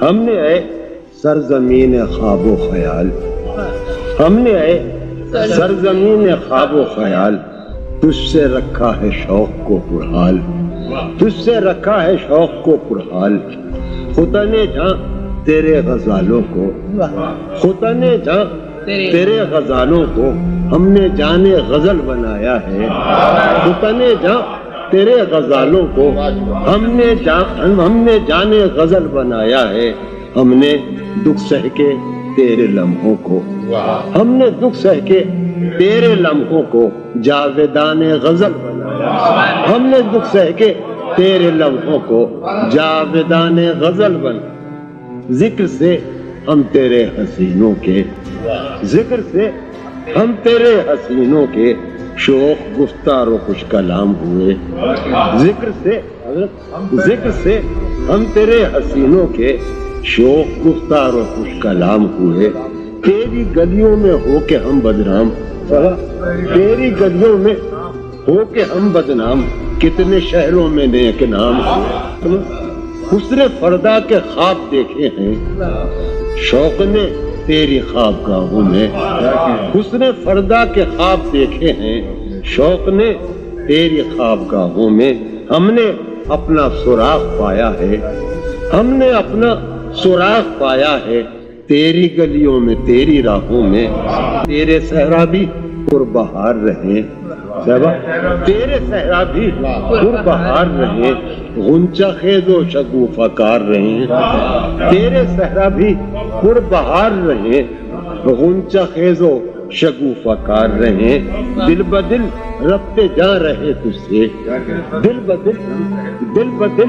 ہم نے اے سرزمین خواب و خیال، ہم نے اے سرزمین خواب و خیال، تجھ سے رکھا ہے شوق کو پرحال، تجھ سے رکھا ہے شوق کو پرحال، خدا نے جہاں تیرے غزالوں کو، خدا نے جہاں تیرے غزالوں کو ہم نے جانے غزل بنایا ہے، خدا نے جہاں تیرے غزالوں کو ہم نے جانے غزل بنایا ہے، ہم نے دکھ سہ کے تیرے لمحوں کو، ہم نے دکھ سہ کے تیرے لمحوں کو جاویدان غزل بنایا، ہم نے دکھ سہ کے تیرے لمحوں کو جاویدان غزل بنایا، ذکر سے ہم تیرے حسینوں کے، ذکر سے ہم تیرے حسینوں کے شوق گفتار و خوش کلام ہوئے، ذکر سے ہم تیرے حسینوں کے شوق گفتار و خوش کلام ہوئے، تیری گلیوں میں ہو کے ہم بدنام، تیری گلیوں میں ہو کے ہم بدنام، کتنے شہروں میں نیک نام، حسن فردا کے خواب دیکھے ہیں شوق نے تیری خوابگاہوں میں، حسن فردا کے خواب دیکھے ہیں شوق نے تیری خوابگاہوں میں، ہم نے اپنا سراغ پایا ہے، ہم نے اپنا سراغ پایا ہے تیری گلیوں میں تیری راہوں میں، تیرے صحرا بھی پربہار رہے، تیرے صحرا بھی پربہار رہے، غنچہ خیز و شگوفہ کار رہے، تیرے صحرا بھی پربہار رہے، غنچہ خیز و شگوفہ کار رہے، دل بدل ربتے جا رہے تجھ سے، دل بدل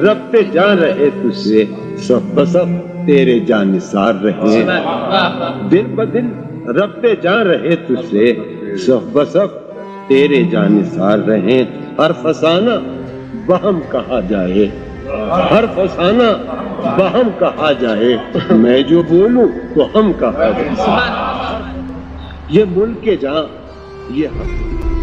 ربتے جا رہے تجھ سے، صف بصف تیرے جانثار رہے، دل بدل ربتے جا رہے تجھ سے، صف بصف تیرے جانثار رہے، ہر فسانہ بہم کہا جائے، ہر فسانہ بہم کہا جائے، میں جو بولوں تو ہم کہا جائے، یہ ملک جہاں یہ حق